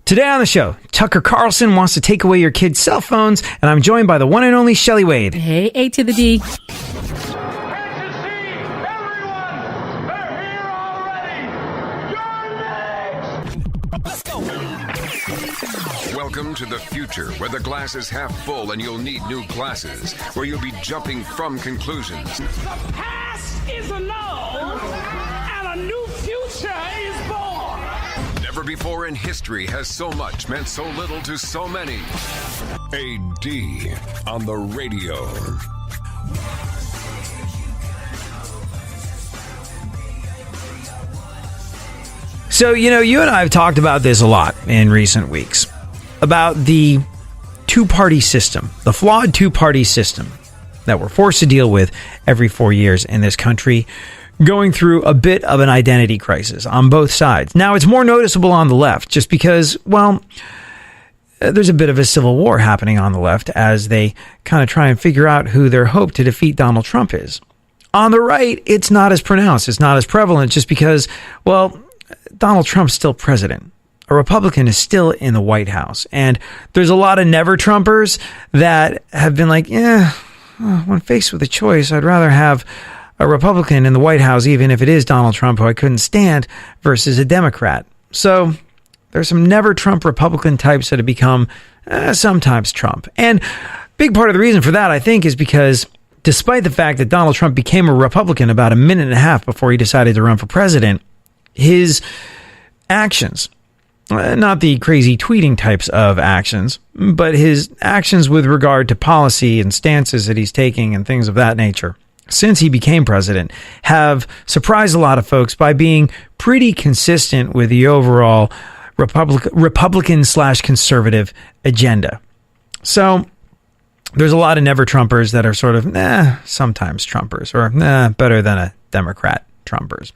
Today on the show, Tucker Carlson wants to take away your kids' cell phones, and I'm joined by the one and only Shelley Wade. Hey, A to the D. Welcome to the future, where the glass is half full and you'll need new glasses, where you'll be jumping from conclusions. The past is annulled, and a new future is born. Never before in history has so much meant so little to so many. AD on the radio. So, you and I have talked about this a lot in recent weeks, about the two-party system, the flawed two-party system that we're forced to deal with every 4 years in this country, going through a bit of an identity crisis on both sides. Now, it's more noticeable on the left just because, there's a bit of a civil war happening on the left as they kind of try and figure out who their hope to defeat Donald Trump is. On the right, it's not as pronounced. It's not as prevalent just because, Donald Trump's still president. A Republican is still in the White House. And there's a lot of never Trumpers that have been like, when faced with a choice, I'd rather have a Republican in the White House, even if it is Donald Trump, who I couldn't stand, versus a Democrat. So there's some never Trump Republican types that have become sometimes Trump. And big part of the reason for that, I think, is because despite the fact that Donald Trump became a Republican about a minute and a half before he decided to run for president, his actions, not the crazy tweeting types of actions, but his actions with regard to policy and stances that he's taking and things of that nature, since he became president, have surprised a lot of folks by being pretty consistent with the overall Republican/conservative agenda. So there's a lot of never Trumpers that are sort of, sometimes Trumpers, or better than a Democrat Trumpers.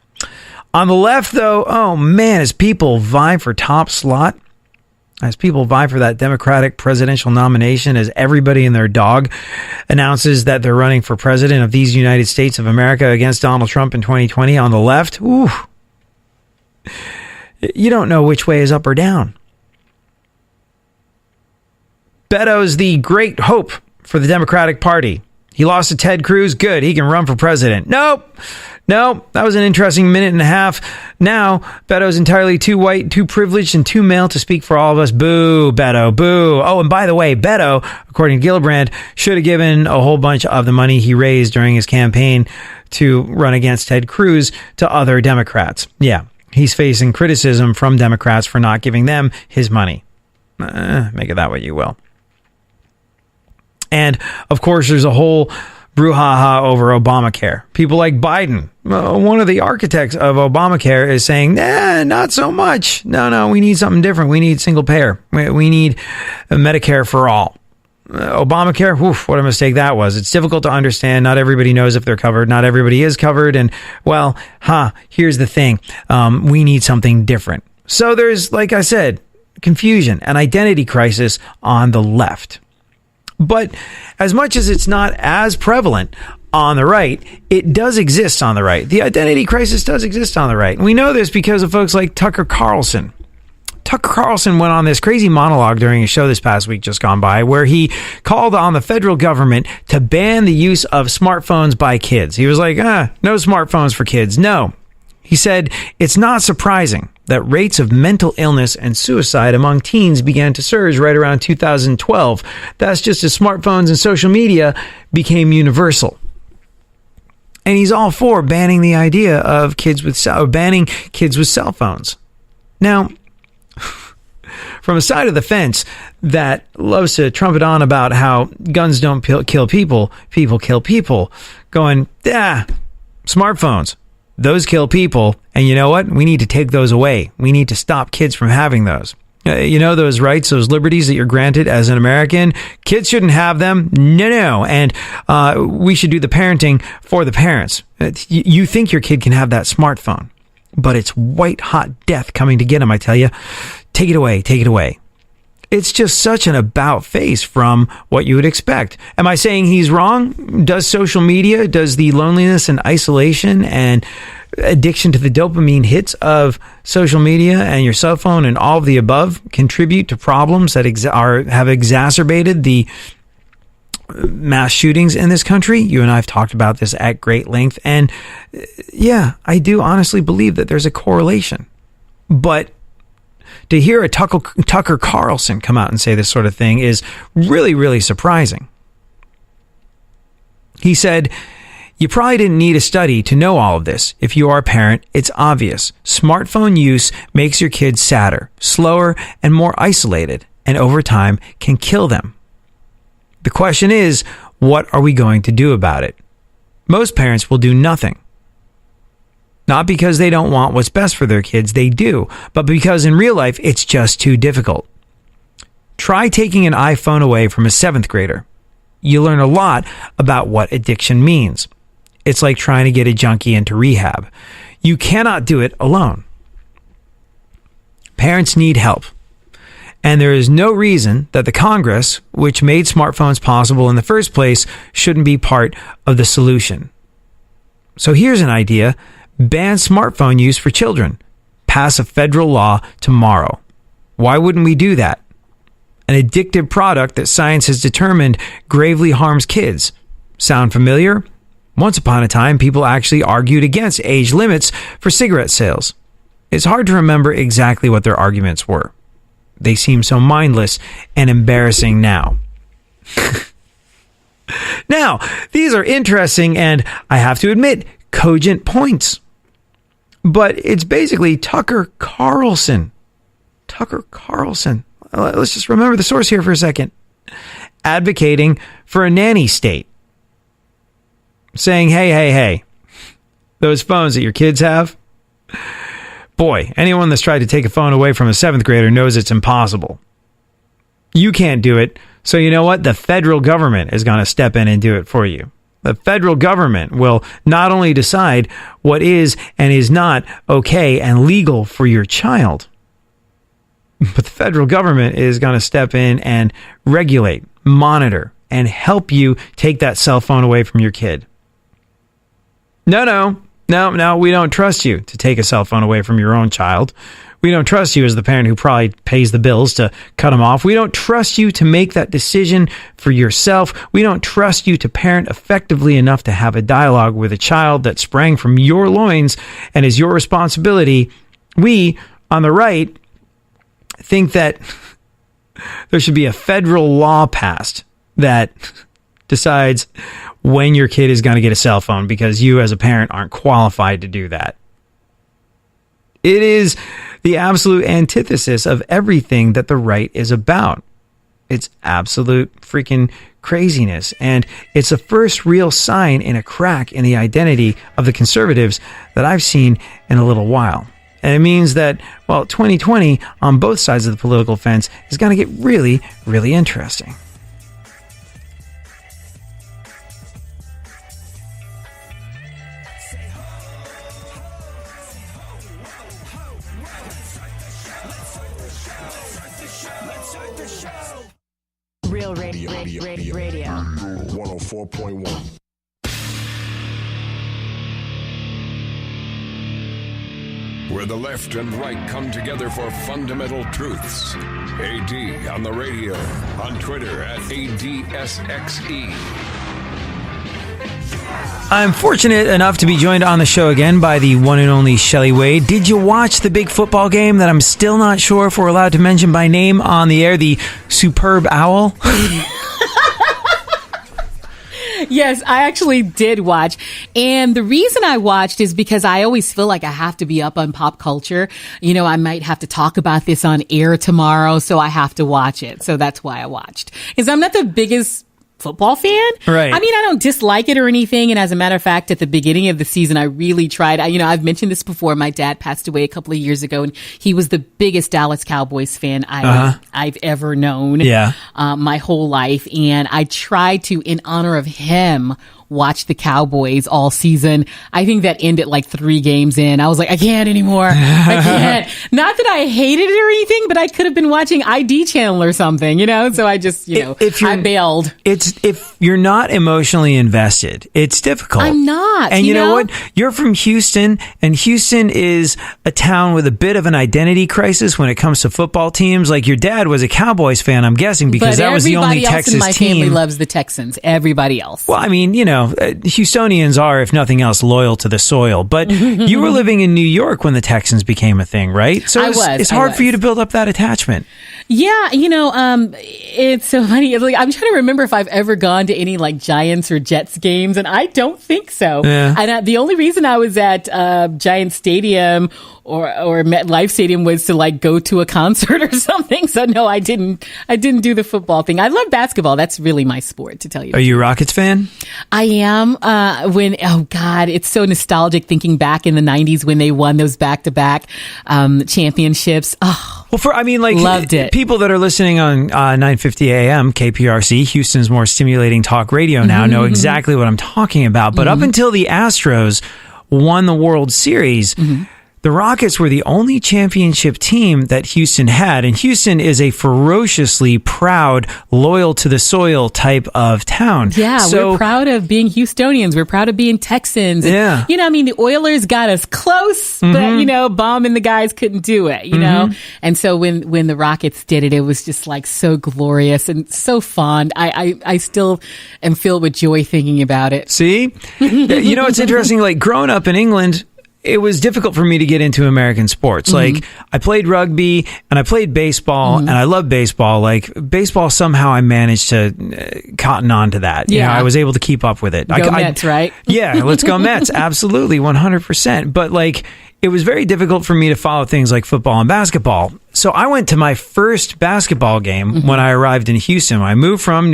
On the left, though, as people vie for top slot, as people vie for that Democratic presidential nomination, as everybody and their dog announces that they're running for president of these United States of America against Donald Trump in 2020, on the left, you don't know which way is up or down. Beto's the great hope for the Democratic Party. He lost to Ted Cruz. Good. He can run for president. Nope. That was an interesting minute and a half. Now, Beto's entirely too white, too privileged, and too male to speak for all of us. Boo, Beto, boo. Oh, and by the way, Beto, according to Gillibrand, should have given a whole bunch of the money he raised during his campaign to run against Ted Cruz to other Democrats. Yeah, he's facing criticism from Democrats for not giving them his money. Make it that way you will. And, of course, there's a whole brouhaha over Obamacare. People like Biden, one of the architects of Obamacare, is saying, not so much. No, we need something different. We need single payer. We need Medicare for all. Obamacare, what a mistake that was. It's difficult to understand. Not everybody knows if they're covered. Not everybody is covered. And, here's the thing. We need something different. So there's, like I said, confusion, an identity crisis on the left. But as much as it's not as prevalent on the right, it does exist on the right. The identity crisis does exist on the right. And we know this because of folks like Tucker Carlson. Tucker Carlson went on this crazy monologue during a show this past week just gone by where he called on the federal government to ban the use of smartphones by kids. He was like, no smartphones for kids. No. He said, it's not surprising that rates of mental illness and suicide among teens began to surge right around 2012. That's just as smartphones and social media became universal. And he's all for banning the idea of banning kids with cell phones. Now, from a side of the fence that loves to trumpet on about how guns don't kill people, people kill people, going, smartphones. Those kill people, and you know what? We need to take those away. We need to stop kids from having those. Those rights, those liberties that you're granted as an American, kids shouldn't have them. No. And we should do the parenting for the parents. You think your kid can have that smartphone, but it's white hot death coming to get him, I tell you. Take it away. It's just such an about face from what you would expect. Am I saying he's wrong? Does social media, does the loneliness and isolation and addiction to the dopamine hits of social media and your cell phone and all of the above contribute to problems that have exacerbated the mass shootings in this country? You and I have talked about this at great length. And yeah, I do honestly believe that there's a correlation. But to hear a Tucker Carlson come out and say this sort of thing is really, really surprising. He said, "You probably didn't need a study to know all of this. If you are a parent, it's obvious. Smartphone use makes your kids sadder, slower, and more isolated, and over time can kill them. The question is, what are we going to do about it? Most parents will do nothing. Not because they don't want what's best for their kids, they do, but because in real life, it's just too difficult. Try taking an iPhone away from a 7th grader. You learn a lot about what addiction means. It's like trying to get a junkie into rehab. You cannot do it alone. Parents need help. And there is no reason that the Congress, which made smartphones possible in the first place, shouldn't be part of the solution. So here's an idea. Ban smartphone use for children. Pass a federal law tomorrow. Why wouldn't we do that? An addictive product that science has determined gravely harms kids. Sound familiar? Once upon a time, people actually argued against age limits for cigarette sales. It's hard to remember exactly what their arguments were. They seem so mindless and embarrassing now. Now, these are interesting and, I have to admit, cogent points. But it's basically Tucker Carlson. Tucker Carlson. Let's just remember the source here for a second. Advocating for a nanny state. Saying, hey, those phones that your kids have, boy, anyone that's tried to take a phone away from a 7th grader knows it's impossible. You can't do it, so you know what? The federal government is going to step in and do it for you. The federal government will not only decide what is and is not okay and legal for your child, but the federal government is going to step in and regulate, monitor, and help you take that cell phone away from your kid. No, we don't trust you to take a cell phone away from your own child. We don't trust you as the parent who probably pays the bills to cut them off. We don't trust you to make that decision for yourself. We don't trust you to parent effectively enough to have a dialogue with a child that sprang from your loins and is your responsibility. We, on the right, think that there should be a federal law passed that decides when your kid is going to get a cell phone because you as a parent aren't qualified to do that. It is the absolute antithesis of everything that the right is about. It's absolute freaking craziness. And it's the first real sign in a crack in the identity of the conservatives that I've seen in a little while. And it means that, well, 2020 on both sides of the political fence is going to get really, really interesting. Real radio. 104.1. Where the left and right come together for fundamental truths. AD on the radio, on Twitter at ADSXE. I'm fortunate enough to be joined on the show again by the one and only Shelley Wade. Did you watch the big football game that I'm still not sure if we're allowed to mention by name on the air, the Superb Owl? Yes, I actually did watch. And the reason I watched is because I always feel like I have to be up on pop culture. You know, I might have to talk about this on air tomorrow, so I have to watch it. So that's why I watched. Because I'm not the biggest football fan. Right. I mean, I don't dislike it or anything. And as a matter of fact, at the beginning of the season, I really tried. I've mentioned this before. My dad passed away a couple of years ago, and he was the biggest Dallas Cowboys fan I've ever known. Yeah. My whole life. And I tried to, in honor of him, watch the Cowboys all season. I think that ended like 3 games in. I was like, I can't anymore. I can't. Not that I hated it or anything, but I could have been watching ID channel or something, so I just, I bailed. If you're not emotionally invested, it's difficult. I'm not. And you know what? You're from Houston, and Houston is a town with a bit of an identity crisis when it comes to football teams. Like your dad was a Cowboys fan, I'm guessing, because that was the only Texas team. Everybody else in my family loves the Texans. Everybody else. Well, I mean, Houstonians are, if nothing else, loyal to the soil. But you were living in New York when the Texans became a thing, right? So it's hard for you to build up that attachment. Yeah, it's so funny. Like, I'm trying to remember if I've ever gone to any like Giants or Jets games, and I don't think so. Yeah. And the only reason I was at Giants Stadium or MetLife Stadium was to like go to a concert or something. So no, I didn't do the football thing. I love basketball. That's really my sport, to tell you. Are you a Rockets fan? I am. Oh God, it's so nostalgic thinking back in the 90s when they won those back-to-back championships. Oh. Well, loved it. People that are listening on 950 AM, KPRC, Houston's more stimulating talk radio now, know exactly what I'm talking about. But up until the Astros won the World Series, the Rockets were the only championship team that Houston had. And Houston is a ferociously proud, loyal to the soil type of town. Yeah, we're proud of being Houstonians. We're proud of being Texans. Yeah. And, the Oilers got us close, but, Baum and the guys couldn't do it, know? And so when the Rockets did it, it was just like so glorious and so fond. I still am filled with joy thinking about it. See? It's interesting, like growing up in England, it was difficult for me to get into American sports. Like I played rugby and I played baseball and I love baseball. Like baseball, somehow I managed to cotton on to that. Yeah. I was able to keep up with it. Go Mets, right? Yeah, let's go Mets. Absolutely, 100%. But like, it was very difficult for me to follow things like football and basketball. So I went to my first basketball game when I arrived in Houston. I moved from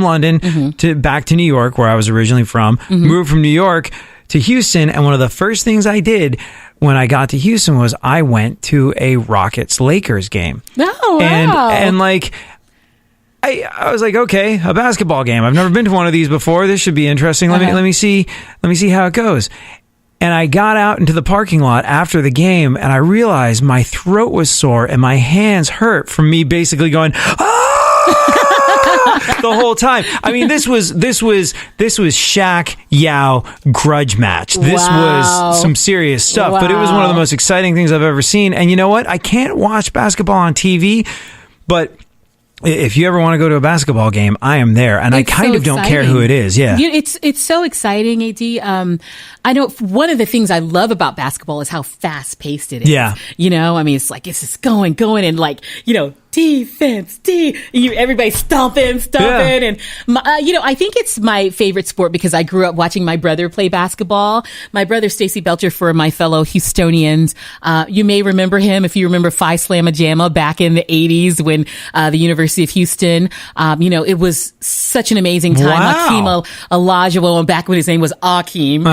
London to back to New York, where I was originally from. Moved from New York to Houston, and one of the first things I did when I got to Houston was I went to a Rockets-Lakers game. Oh, wow. And like, I was like, okay, a basketball game. I've never been to one of these before. This should be interesting. Let me see how it goes. And I got out into the parking lot after the game, and I realized my throat was sore and my hands hurt from me basically going, the whole time. I mean, this was Shaq Yao grudge match. This was some serious stuff, but it was one of the most exciting things I've ever seen. And you know what? I can't watch basketball on TV, but if you ever want to go to a basketball game, I am there, and I kind of don't care who it is. Yeah, it's so exciting, AD. I know one of the things I love about basketball is how fast paced it is. Yeah, it's like it's just going, and like defense, everybody stomping, and I think it's my favorite sport because I grew up watching my brother play basketball. My brother Stacey Belcher, for my fellow Houstonians, you may remember him if you remember Phi Slamma Jamma back in the 80s when the University of Houston, it was such an amazing time. Wow. Akeem Olajuwon, back when his name was Akeem,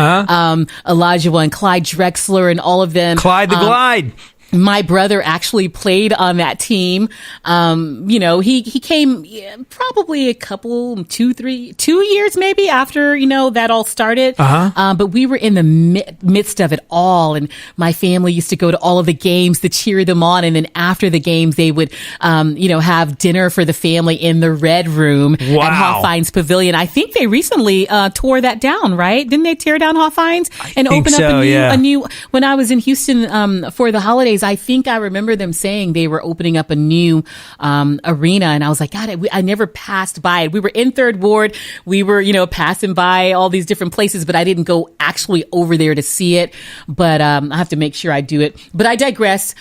Olajuwon and Clyde Drexler and all of them. Clyde the Glide. My brother actually played on that team. He came probably a couple, 2 years maybe after, that all started. But we were in the midst of it all. And my family used to go to all of the games to cheer them on. And then after the games, they would, have dinner for the family in the Red Room at Hofheinz Pavilion. I think they recently tore that down, right? Didn't they tear down Hofheinz and open up a new, when I was in Houston for the holidays, I think I remember them saying they were opening up a new arena, and I was like, God, I never passed by it. We were in Third Ward. We were, passing by all these different places, but I didn't go actually over there to see it. But I have to make sure I do it. But I digress.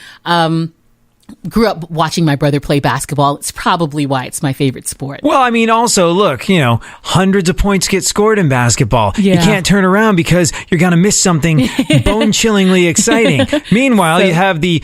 Grew up watching my brother play basketball. It's probably why it's my favorite sport. Well, I mean, also, look, hundreds of points get scored in basketball. Yeah. You can't turn around because you're going to miss something bone-chillingly exciting. Meanwhile, you have the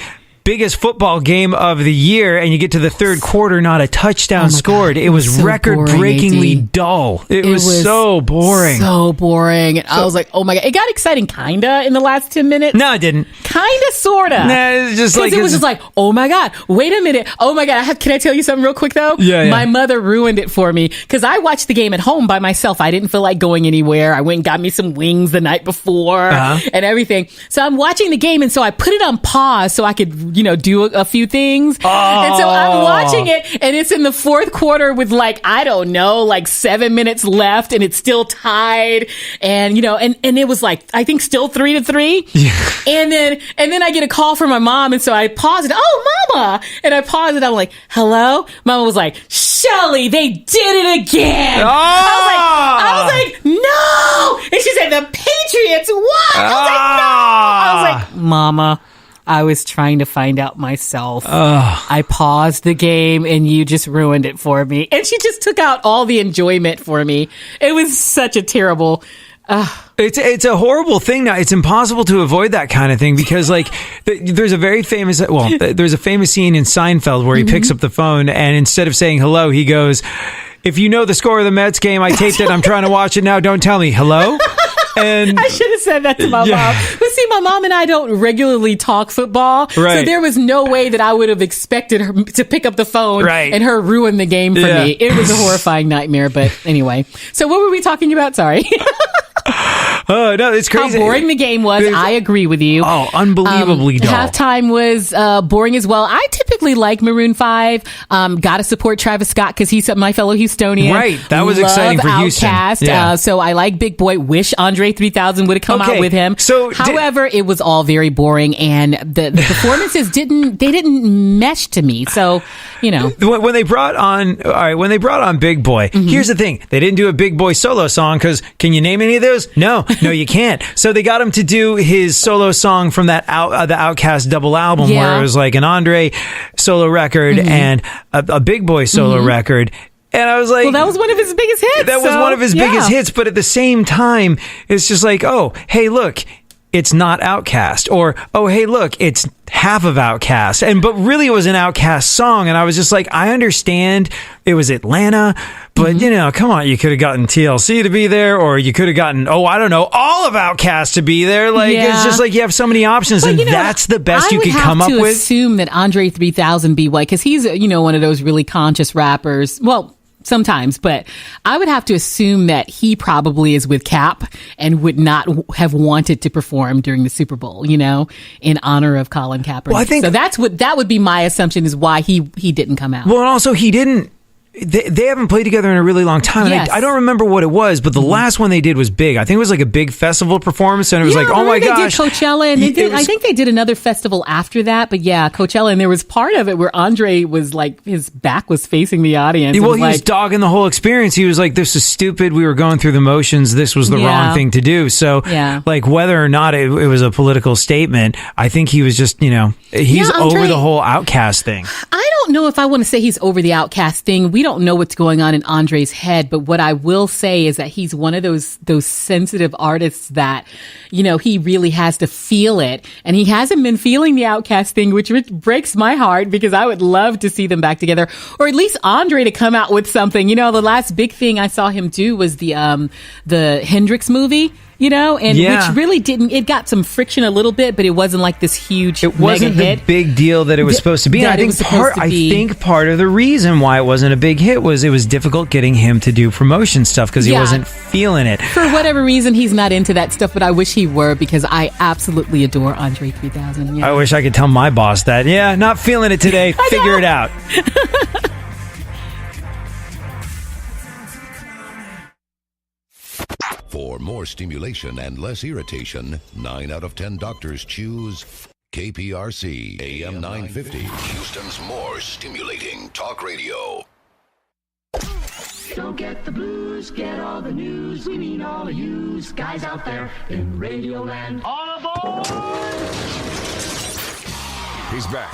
biggest football game of the year, and you get to the third quarter, not a touchdown scored. God. It was so record-breakingly dull. It was so boring. So boring. And I was like, oh my God. It got exciting kinda in the last 10 minutes. No, it didn't. Kinda, sorta. Nah, it's just like... It was just like, oh my God, wait a minute. Oh my God, can I tell you something real quick though? Yeah. My mother ruined it for me because I watched the game at home by myself. I didn't feel like going anywhere. I went and got me some wings the night before and everything. So I'm watching the game, and so I put it on pause so I could, do a few things. Oh. And so I'm watching it, and it's in the fourth quarter with I don't know, 7 minutes left, and it's still tied. And, and it was I think still 3-3. Yeah. And then I get a call from my mom, and so I paused it. Oh, Mama! And I paused it. I'm like, hello? Mama was like, Shelly, they did it again. Oh. I was like, no! And she said, the Patriots won! I was like, no! I was like, Mama, I was trying to find out myself. I paused the game and you just ruined it for me. And she just took out all the enjoyment for me. It was such a terrible... It's a horrible thing now. It's impossible to avoid that kind of thing because there's a very famous, there's a famous scene in Seinfeld where he picks up the phone and instead of saying hello, he goes, if you know the score of the Mets game, I taped it. I'm trying to watch it now. Don't tell me. Hello? And I should have said that to my mom. But see, my mom and I don't regularly talk football. Right. So there was no way that I would have expected her to pick up the phone and her ruin the game for me. It was a horrifying nightmare. But anyway. So what were we talking about? Sorry. Oh, no, it's crazy. How boring the game was. I agree with you. Oh, unbelievably dull. Halftime was boring as well. I typically like Maroon 5. Got to support Travis Scott because he's my fellow Houstonian. Right. That was exciting for Houston. Outkast. Yeah. So I like Big Boy. Wish Andre 3000 would have come out with him. So however, it was all very boring and the performances didn't mesh to me. So, when they brought on Big Boy, here's the thing. They didn't do a Big Boy solo song because can you name any of those? No, you can't. So they got him to do his solo song from that the Outkast double album where it was an Andre solo record and a Big Boy solo record. And I was like... Well, that was one of his biggest hits. That was one of his biggest hits. But at the same time, it's just oh, hey, look, it's not Outkast. Or, oh, hey, look, it's half of Outkast. But really it was an Outkast song. And I was just I understand it was Atlanta. But, come on, you could have gotten TLC to be there. Or you could have gotten, all of Outkast to be there. It's just you have so many options. But, and that's the best you could come up with. I would have to assume that Andre 3000 be white. Because he's, one of those really conscious rappers. Well... Sometimes, but I would have to assume that he probably is with Cap and would not have wanted to perform during the Super Bowl, in honor of Colin Kaepernick. Well, I think so. That would be my assumption is why he didn't come out. Well, and also he didn't. They haven't played together in a really long time. Yes. And I don't remember what it was, but the last one they did was big. I think it was a big festival performance, and it was oh my gosh. They did Coachella, and I think they did another festival after that, but Coachella, and there was part of it where Andre was his back was facing the audience. Well, he was dogging the whole experience. He was this is stupid. We were going through the motions. This was the wrong thing to do. So, whether or not it was a political statement, I think he was just, he's over the whole Outkast thing. I don't know if I want to say he's over the Outkast thing. We don't know what's going on in Andre's head, but what I will say is that he's one of those sensitive artists that, he really has to feel it. And he hasn't been feeling the Outkast thing, which breaks my heart because I would love to see them back together, or at least Andre to come out with something. The last big thing I saw him do was the Hendrix movie. Which really didn't, it got some friction a little bit, but it wasn't this huge It wasn't mega the hit. big deal that it was supposed to be. And I think part of the reason why it wasn't a big hit was it was difficult getting him to do promotion stuff because he wasn't feeling it. For whatever reason, he's not into that stuff, but I wish he were because I absolutely adore Andre 3000. Yeah. I wish I could tell my boss that. Yeah, not feeling it today. Figure it out. For more stimulation and less irritation, 9 out of 10 doctors choose KPRC AM 950, Houston's more stimulating talk radio. Don't get the blues, get all the news. We mean all of you guys out there in Radio Land. All aboard! He's back.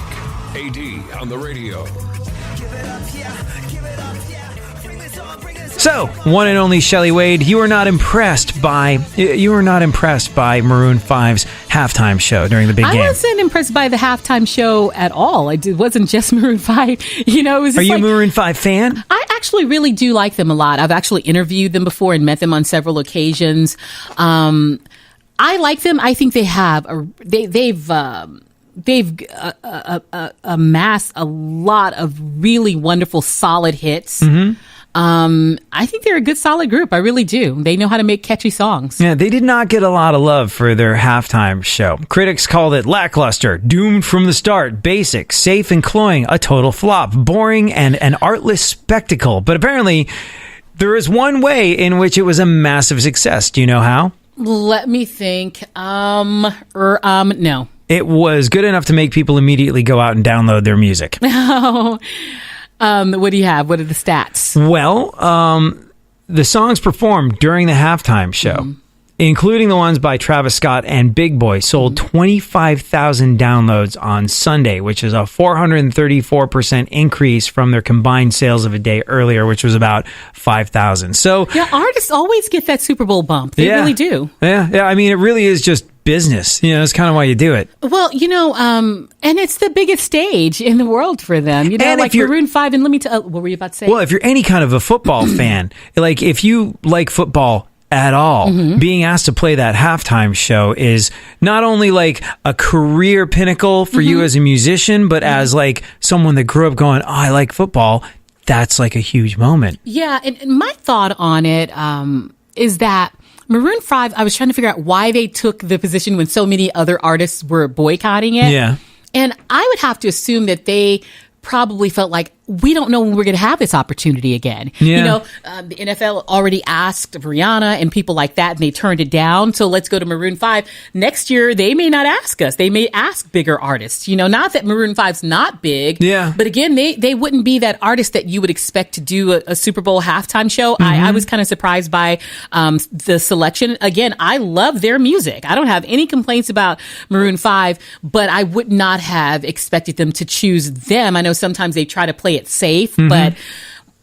AD on the radio. Give it up, yeah. Give it up, yeah. So, one and only Shelly Wade, you were not impressed by Maroon 5's halftime show during the big game? I wasn't impressed by the halftime show at all. It wasn't just Maroon 5. You know, it was just Are you a Maroon 5 fan? I actually really do like them a lot. I've actually interviewed them before and met them on several occasions. I like them. I think they have they've amassed a lot of really wonderful, solid hits. I think they're a good, solid group. I really do. They know how to make catchy songs. Yeah, they did not get a lot of love for their halftime show. Critics called it lackluster, doomed from the start, basic, safe and cloying, a total flop, boring, and an artless spectacle. But apparently, there is one way in which it was a massive success. Do you know how? Let me think. No. It was good enough to make people immediately go out and download their music. What do you have? What are the stats? Well, the songs performed during the halftime show, including the ones by Travis Scott and Big Boy, sold 25,000 downloads on Sunday, which is a 434% increase from their combined sales of a day earlier, which was about 5,000. So yeah, artists always get that Super Bowl bump. They really do. Yeah. I mean, it really is just business. You know, that's kind of why you do it. Well, you know, and it's the biggest stage in the world for them. You know, and like Maroon 5. And let me tell. What were you about to say? Well, if you're any kind of a football fan, like if you like football at all, being asked to play that halftime show is not only like a career pinnacle for you as a musician, but as like someone that grew up going, oh, I like football. That's like a huge moment. Yeah. And my thought on it is that Maroon 5, I was trying to figure out why they took the position when so many other artists were boycotting it. Yeah. And I would have to assume that they probably felt like, we don't know when we're going to have this opportunity again. Yeah. You know, the NFL already asked Rihanna and people like that, and they turned it down. So let's go to Maroon 5. Next year, they may not ask us. They may ask bigger artists. You know, not that Maroon 5's not big. Yeah. But again, they wouldn't be that artist that you would expect to do a Super Bowl halftime show. I was kind of surprised by the selection. Again, I love their music. I don't have any complaints about Maroon 5, but I would not have expected them to choose them. I know sometimes they try to play it safe, but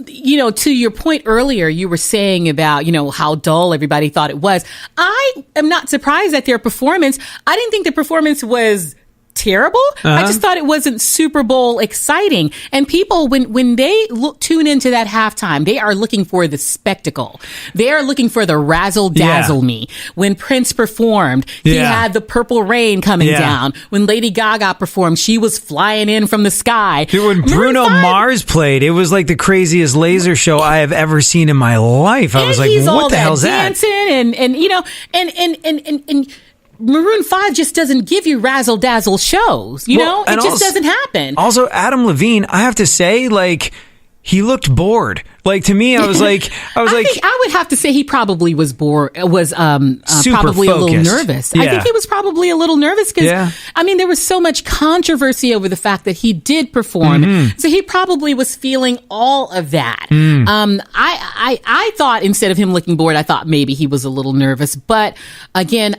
you know, to your point earlier, you were saying about, you know, how dull everybody thought it was. I am not surprised at their performance. I didn't think the performance was terrible. I just thought it wasn't Super Bowl exciting. And people, when they tune into that halftime, they are looking for the spectacle. They are looking for the razzle dazzle me. When Prince performed, he had the purple rain coming down. When Lady Gaga performed, she was flying in from the sky. Dude, when Bruno Mars played, it was like the craziest laser show I have ever seen in my life. I was like, what the hell's that? Dancing and you know, and Maroon 5 just doesn't give you razzle dazzle shows, you know? It just doesn't happen. Also, Adam Levine, I have to say, like, he looked bored. Like, to me, I was like, I think I would have to say he probably was bored, was super probably focused. A little nervous. Yeah. I think he was probably a little nervous because, I mean, there was so much controversy over the fact that he did perform. So he probably was feeling all of that. I thought instead of him looking bored, I thought maybe he was a little nervous. But again,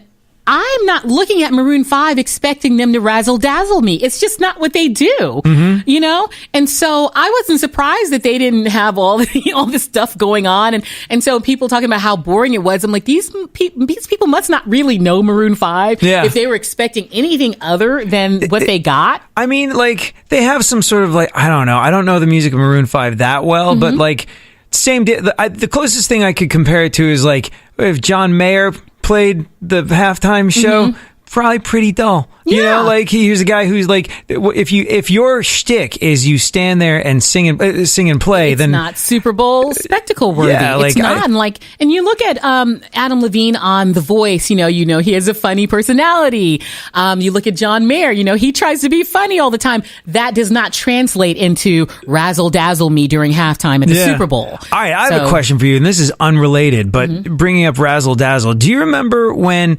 I'm not looking at Maroon 5 expecting them to razzle dazzle me. It's just not what they do, you know? And so I wasn't surprised that they didn't have all this stuff going on. And so people talking about how boring it was. I'm like, these people must not really know Maroon 5 if they were expecting anything other than what they got. I mean, like, they have some sort of, like, I don't know. I don't know the music of Maroon 5 that well, but like, the closest thing I could compare it to is like if John Mayer played the halftime show, probably pretty dull. You know, like he's a guy who's like, if your shtick is you stand there and sing and play, it's then not Super Bowl spectacle worthy. Yeah, it's not. And you look at Adam Levine on The Voice. You know he has a funny personality. You look at John Mayer. You know he tries to be funny all the time. That does not translate into razzle dazzle me during halftime at the Super Bowl. All right, I have a question for you, and this is unrelated, but bringing up razzle dazzle. Do you remember when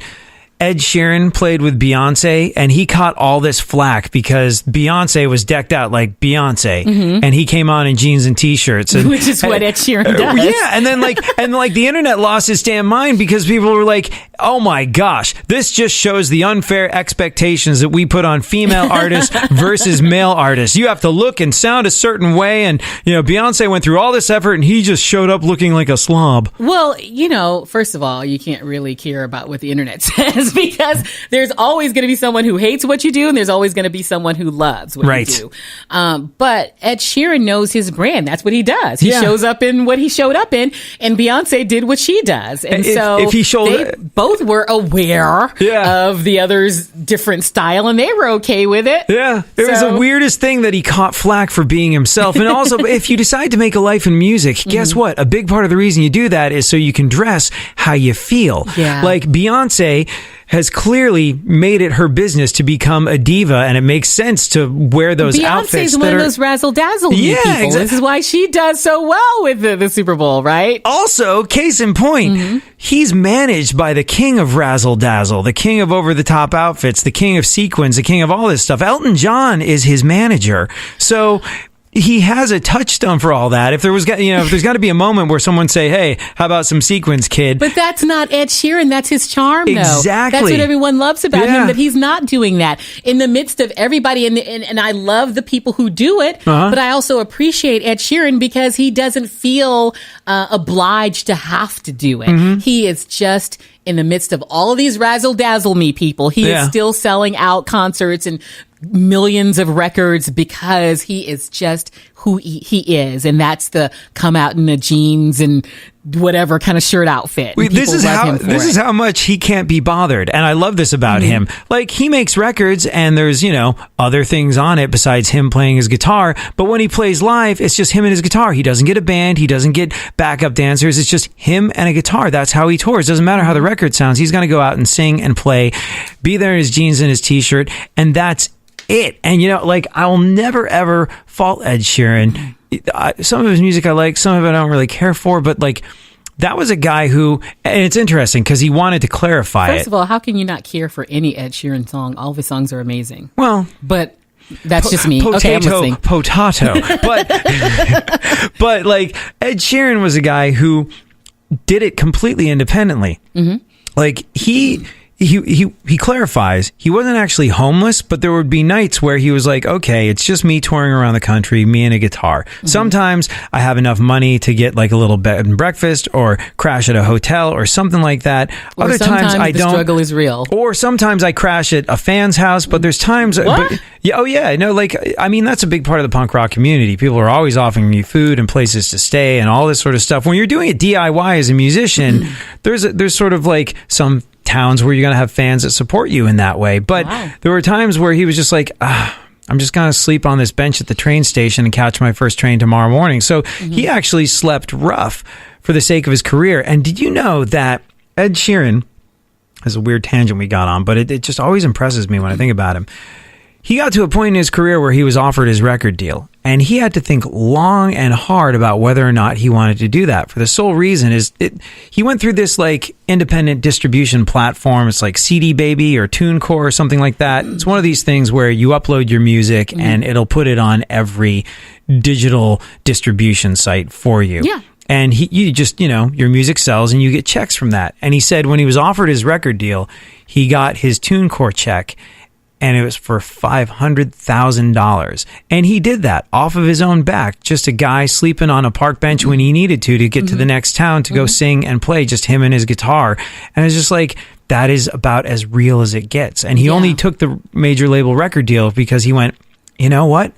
Ed Sheeran played with Beyonce and he caught all this flack because Beyonce was decked out like Beyonce and he came on in jeans and t-shirts, and, which is what Ed Sheeran does. Yeah, and then the internet lost its damn mind because people were like, oh my gosh, this just shows the unfair expectations that we put on female artists versus male artists. You have to look and sound a certain way, and you know Beyonce went through all this effort and he just showed up looking like a slob. Well, you know, first of all, you can't really care about what the internet says. is because there's always going to be someone who hates what you do, and there's always going to be someone who loves what you do. But Ed Sheeran knows his brand. That's what he does. He shows up in what he showed up in, and Beyonce did what she does. And they both were aware of the other's different style, and they were okay with it. Yeah. It was the weirdest thing that he caught flack for being himself. And also, if you decide to make a life in music, guess what? A big part of the reason you do that is so you can dress how you feel. Yeah. Like Beyonce has clearly made it her business to become a diva, and it makes sense to wear those outfits. Beyonce's one of those razzle-dazzle people. Exactly. This is why she does so well with the Super Bowl, right? Also, case in point, he's managed by the king of razzle-dazzle, the king of over-the-top outfits, the king of sequins, the king of all this stuff. Elton John is his manager. So he has a touchstone for all that. If there's got to be a moment where someone say, "Hey, how about some sequins, kid?" But that's not Ed Sheeran. That's his charm, though. Exactly. That's what everyone loves about him, that he's not doing that in the midst of everybody. And I love the people who do it, but I also appreciate Ed Sheeran because he doesn't feel obliged to have to do it. He is just in the midst of all of these razzle-dazzle me people. He is still selling out concerts and millions of records because he is just who he is, and that's the come out in the jeans and whatever kind of shirt outfit. This is how much he can't be bothered, and I love this about him. Like, he makes records, and there's other things on it besides him playing his guitar. But when he plays live, it's just him and his guitar. He doesn't get a band. He doesn't get backup dancers. It's just him and a guitar. That's how he tours. Doesn't matter how the record sounds. He's going to go out and sing and play, be there in his jeans and his t-shirt, and that's it. And I'll never ever fault Ed Sheeran. Some of his music I like, some of it I don't really care for, but that was a guy who, and it's interesting because he wanted to clarify it. First of all, how can you not care for any Ed Sheeran song? All of his songs are amazing. Well, but that's just me. Potato, okay, I'm listening. Potato. But Ed Sheeran was a guy who did it completely independently. He clarifies he wasn't actually homeless, but there would be nights where he was like, okay, it's just me touring around the country, me and a guitar. Sometimes I have enough money to get like a little bed and breakfast or crash at a hotel or something like that. Or other times I the don't. Struggle is real. Or sometimes I crash at a fan's house, but there's times. What? That's a big part of the punk rock community. People are always offering you food and places to stay and all this sort of stuff. When you're doing it DIY as a musician, there's sort of like some towns where you're going to have fans that support you in that way. But there were times where he was just like, I'm just going to sleep on this bench at the train station and catch my first train tomorrow morning. So he actually slept rough for the sake of his career. And did you know that Ed Sheeran, is a weird tangent we got on, but it just always impresses me when I think about him. He got to a point in his career where he was offered his record deal, and he had to think long and hard about whether or not he wanted to do that. For the sole reason he went through this like independent distribution platform. It's like CD Baby or TuneCore or something like that. It's one of these things where you upload your music and it'll put it on every digital distribution site for you. Yeah. And you just, your music sells and you get checks from that. And he said when he was offered his record deal, he got his TuneCore check, and it was for $500,000. And he did that off of his own back. Just a guy sleeping on a park bench when he needed to get to the next town to go sing and play, just him and his guitar. And it's just like, that is about as real as it gets. And he only took the major label record deal because he went, you know what?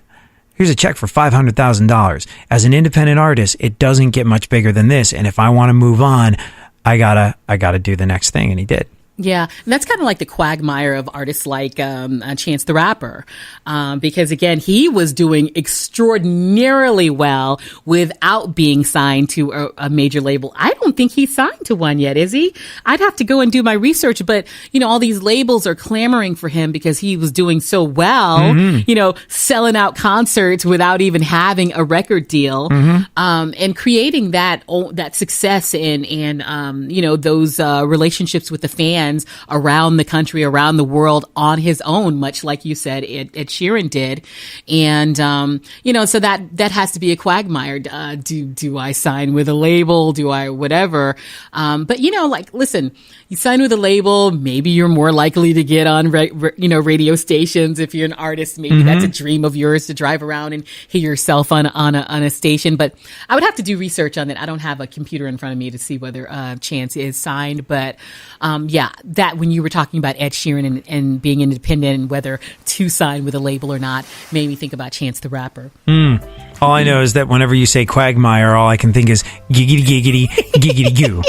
Here's a check for $500,000. As an independent artist, it doesn't get much bigger than this. And if I want to move on, I gotta do the next thing. And he did. Yeah, and that's kind of like the quagmire of artists like Chance the Rapper, because again, he was doing extraordinarily well without being signed to a major label. I don't think he's signed to one yet, is he? I'd have to go and do my research, but all these labels are clamoring for him because he was doing so well, selling out concerts without even having a record deal, and creating that success and those relationships with the fans around the country, around the world on his own, much like you said, Ed Sheeran did. And, so that has to be a quagmire. Do I sign with a label? Do I whatever? But listen, you sign with a label, maybe you're more likely to get on, radio stations. If you're an artist, maybe that's a dream of yours to drive around and hear yourself on a station. But I would have to do research on that. I don't have a computer in front of me to see whether Chance is signed, but, that when you were talking about Ed Sheeran and being independent and whether to sign with a label or not made me think about Chance the Rapper. All I know is that whenever you say Quagmire, all I can think is giggity giggity giggity goo.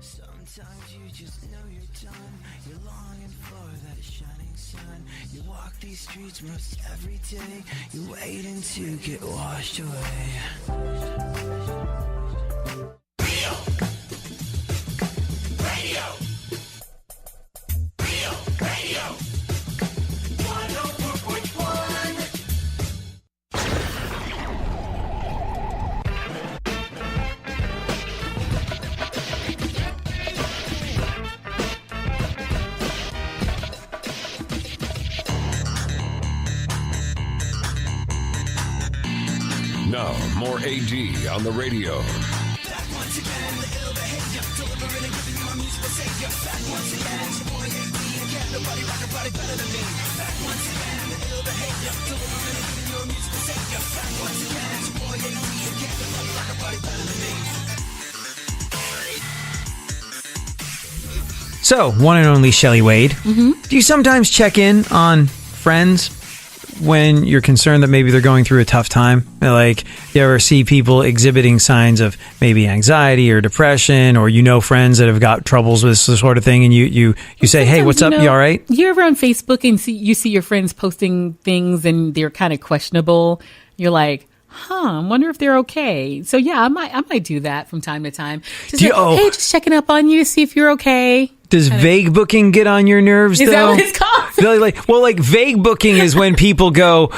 Sometimes you just know you're done. You're longing for that shining sun. You walk these streets most every day. You're waiting to get washed away. Now, more AD on the radio. So, one and only Shelley Wade. Mm-hmm. Do you sometimes check in on friends when you're concerned that maybe they're going through a tough time? Like, you ever see people exhibiting signs of maybe anxiety or depression, or friends that have got troubles with this sort of thing, and you say, hey, what's up? You all right? You're ever on Facebook and you see your friends posting things and they're kind of questionable. You're like, I wonder if they're okay. So yeah, I might do that from time to time. Just hey, just checking up on you to see if you're okay. Does vague booking get on your nerves, though? Is that what it's called? Like vague booking is when people go,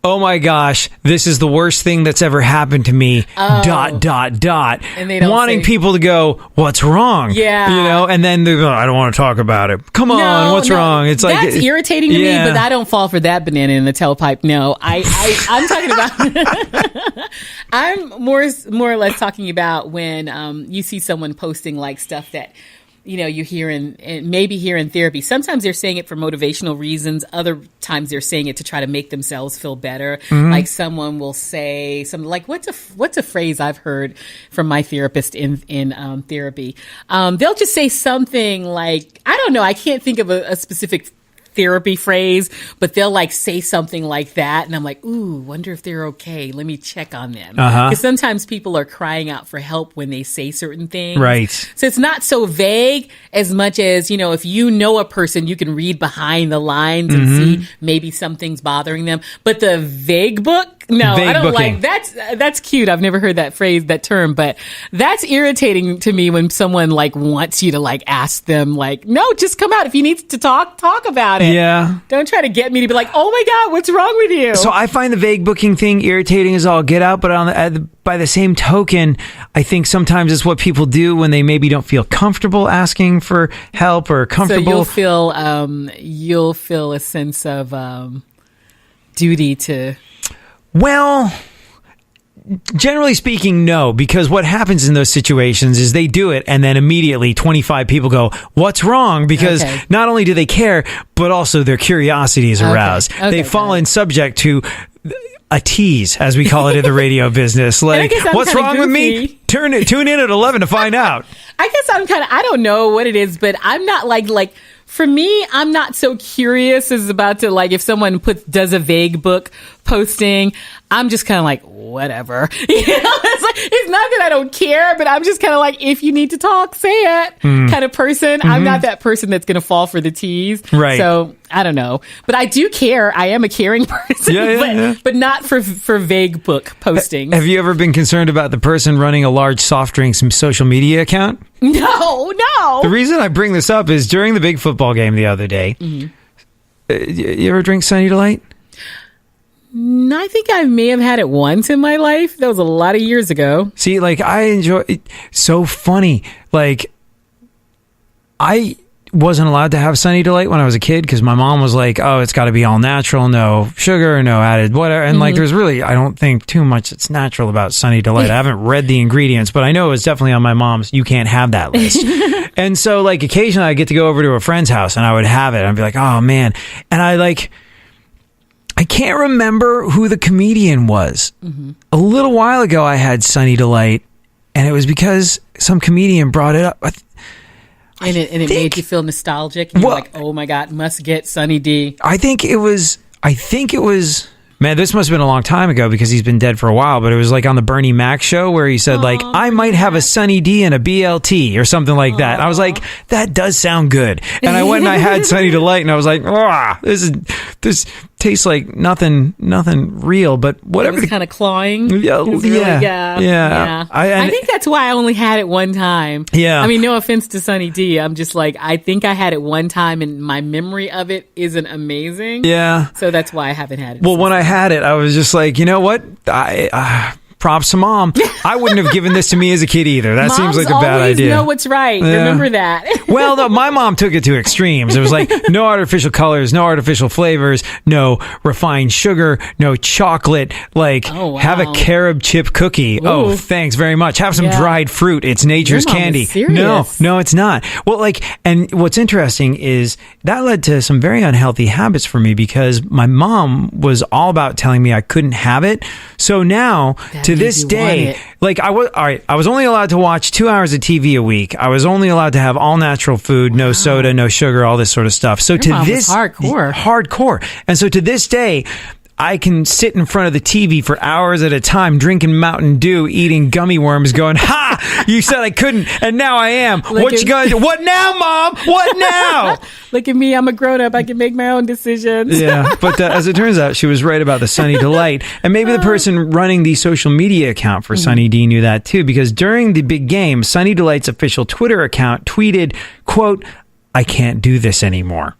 oh my gosh, this is the worst thing that's ever happened to me, ... And they don't wanting people to go, what's wrong? Yeah. And then they go, I don't want to talk about it. Come on, what's wrong? It's like, that's irritating to me, but I don't fall for that banana in the tailpipe. No, I'm talking about, I'm more or less talking about when you see someone posting like stuff that, you hear and maybe hear in therapy. Sometimes they're saying it for motivational reasons. Other times they're saying it to try to make themselves feel better. Mm-hmm. Like someone will say something like, what's a phrase I've heard from my therapist in therapy? They'll just say something like, I don't know, I can't think of a specific therapy phrase, but they'll like say something like that, and I'm like, ooh, wonder if they're okay. Let me check on them. Because sometimes people are crying out for help when they say certain things. Right. So it's not so vague as much as, if you know a person, you can read behind the lines and see maybe something's bothering them. But the vague book, no, I don't booking. like that's cute. I've never heard that phrase, that term, but that's irritating to me when someone like wants you to like ask them like, no, just come out. If you need to talk about it. Yeah. Don't try to get me to be like, oh my God, what's wrong with you? So I find the vague booking thing irritating as all get out, but by the same token, I think sometimes it's what people do when they maybe don't feel comfortable asking for help or comfortable. So you'll feel a sense of duty to. Well, generally speaking, no, because what happens in those situations is they do it and then immediately 25 people go, what's wrong? Because not only do they care, but also their curiosity is aroused. They've fallen subject to a tease, as we call it in the radio business. Like, what's wrong with me? Tune in at 11 to find out. I guess I don't know what it is, but I'm not like, for me, I'm not so curious as about to like, if someone does a vague book posting, I'm just kind of like, whatever. It's not that I don't care, but I'm just kind of like, if you need to talk, say it kind of person. Mm-hmm. I'm not that person that's going to fall for the tease. Right. So I don't know, but I do care. I am a caring person, but not for vague book posting. Have you ever been concerned about the person running a large soft drinks social media account? No. The reason I bring this up is during the big football game the other day, you ever drink Sunny Delight? I think I may have had it once in my life. That was a lot of years ago. See, like, I enjoy it. So funny. Like, I wasn't allowed to have Sunny Delight when I was a kid because my mom was like, oh, it's got to be all natural, no sugar, no added whatever. And like, there's really, I don't think too much that's natural about Sunny Delight. I haven't read the ingredients, but I know it's definitely on my mom's you can't have that list. And so like occasionally I get to go over to a friend's house and I would have it. I'd be like, oh man. And I can't remember who the comedian was. A little while ago, I had Sunny Delight, And it was because some comedian brought it up. And it made you feel nostalgic. And you're like, oh my God, must get Sunny D. I think it was, man, this must have been a long time ago because he's been dead for a while, but it was like on the Bernie Mac show where he said I might have a Sunny D and a BLT or something like that. I was like, that does sound good. And I went and I had Sunny Delight and I was like, this tastes like nothing real, but whatever. It was kind of clawing. Yeah. I think that's why I only had it one time. Yeah. I mean, no offense to Sunny D. I'm just like, I think I had it one time and my memory of it isn't amazing. Yeah. So that's why I haven't had it. Well, when I had it, I was just like, you know what? Props to Mom. I wouldn't have given this to me as a kid either. That seems like a bad idea. Know what's right. Yeah. Remember that. Well, no, my mom took it to extremes. It was like no artificial colors, no artificial flavors, no refined sugar, no chocolate. Like have a carob chip cookie. Ooh. Oh, thanks very much. Have some dried fruit. It's nature's candy. No, it's not. Well, and what's interesting is that led to some very unhealthy habits for me because my mom was all about telling me I couldn't have it. So now to this day, I was only allowed to watch 2 hours of TV a week. I was only allowed to have all natural food, no soda, no sugar, all this sort of stuff. So Your mom was hardcore. And so to this day, I can sit in front of the TV for hours at a time, drinking Mountain Dew, eating gummy worms, going, "Ha! You said I couldn't, and now I am. What you gonna do? What now, Mom? What now?" Look at me. I'm a grown up. I can make my own decisions. Yeah, but as it turns out, she was right about the Sunny Delight, and maybe the person running the social media account for Sunny D knew that too, because during the big game, Sunny Delight's official Twitter account tweeted, "quote I can't do this anymore."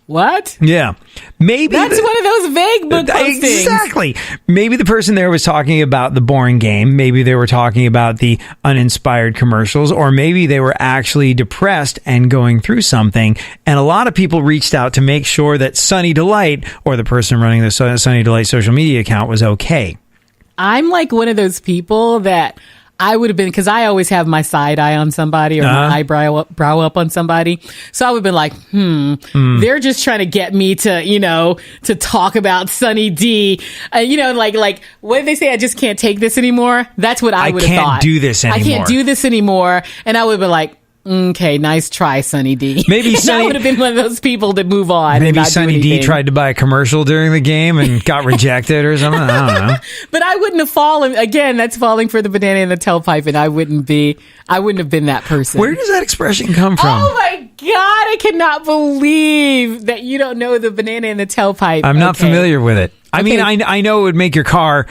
What? Yeah. Maybe that's one of those vague book postings. Exactly. Maybe the person there was talking about the boring game. Maybe they were talking about the uninspired commercials, or maybe they were actually depressed and going through something. And a lot of people reached out to make sure that Sunny Delight, or the person running the Sunny Delight social media account, was okay. I'm like one of those people that I would have been, because I always have my side eye on somebody or my eyebrow up on somebody. So I would have been like, they're just trying to get me to, to talk about Sunny D. Like what did they say? I just can't take this anymore. That's what I would have thought. I can't do this anymore. I can't do this anymore. And I would have been like, okay, nice try, Sunny D. Maybe Sunny would have been one of those people to move on. Maybe Sunny D tried to buy a commercial during the game and got rejected or something. I don't know. But I wouldn't have fallen. Again, that's falling for the banana in the tailpipe, and I wouldn't have been that person. Where does that expression come from? Oh my God, I cannot believe that you don't know the banana in the tailpipe. I'm not familiar with it. I mean, I know it would make your car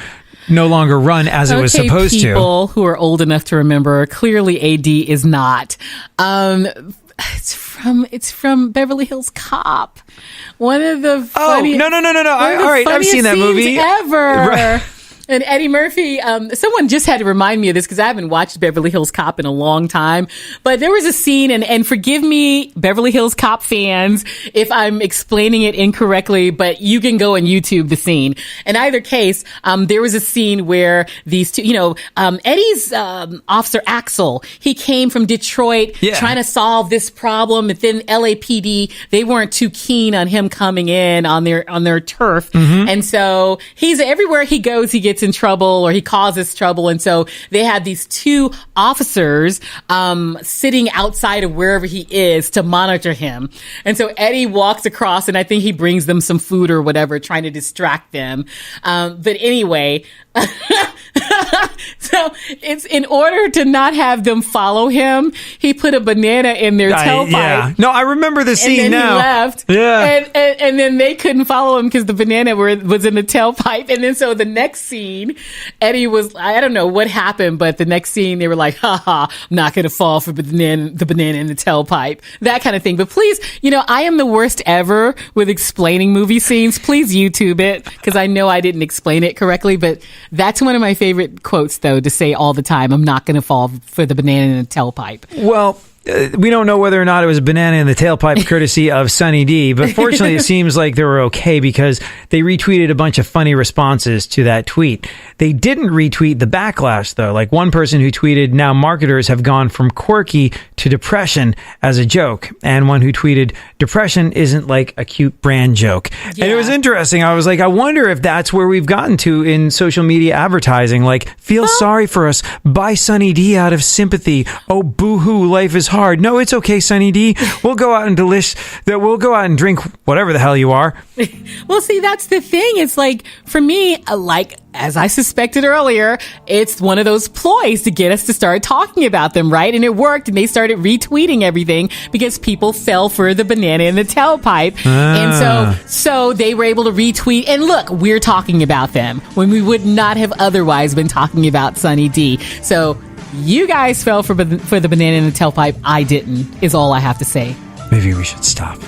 no longer run as it was supposed to. People who are old enough to remember, clearly AD is not. It's from Beverly Hills Cop. One of the funniest. No. All right, I've seen that movie ever. Right. And Eddie Murphy, someone just had to remind me of this because I haven't watched Beverly Hills Cop in a long time. But there was a scene, and forgive me, Beverly Hills Cop fans, if I'm explaining it incorrectly, but you can go and YouTube the scene. In either case, there was a scene where these two, Eddie's Officer Axel, he came from Detroit trying to solve this problem, and then LAPD, they weren't too keen on him coming in on their turf. Mm-hmm. And so he's everywhere he goes, he gets in trouble or he causes trouble. And so they had these two officers sitting outside of wherever he is to monitor him. And so Eddie walks across, and I think he brings them some food or whatever, trying to distract them. But anyway, so it's in order to not have them follow him, he put a banana in their tailpipe. Yeah. No, I remember the scene and then now. He left. Yeah. And then they couldn't follow him because the banana was in the tailpipe. And then so the next scene, Eddie was, I don't know what happened, but the next scene they were like, I'm not going to fall for the banana in the tailpipe. That kind of thing. But please, I am the worst ever with explaining movie scenes. Please YouTube it, because I know I didn't explain it correctly, but that's one of my favorite quotes, though, to say all the time. I'm not going to fall for the banana in the tailpipe. Well, we don't know whether or not it was a banana in the tailpipe courtesy of Sunny D, but fortunately it seems like they were okay because they retweeted a bunch of funny responses to that tweet. They didn't retweet the backlash though. Like one person who tweeted, now marketers have gone from quirky to depression as a joke. And one who tweeted, depression isn't like a cute brand joke. Yeah. And it was interesting. I was like, I wonder if that's where we've gotten to in social media advertising. Like, feel sorry for us. Buy Sunny D out of sympathy. Oh, boo-hoo, life is hard. No, it's okay, Sunny D. We'll go out and we'll go out and drink whatever the hell you are. Well, see, that's the thing. It's like, for me, like, as I suspected earlier, it's one of those ploys to get us to start talking about them, right? And it worked, and they started retweeting everything because people fell for the banana in the tailpipe. And so they were able to retweet. And look, we're talking about them when we would not have otherwise been talking about Sunny D. So you guys fell for the banana in the tailpipe. I didn't, is all I have to say. Maybe we should stop.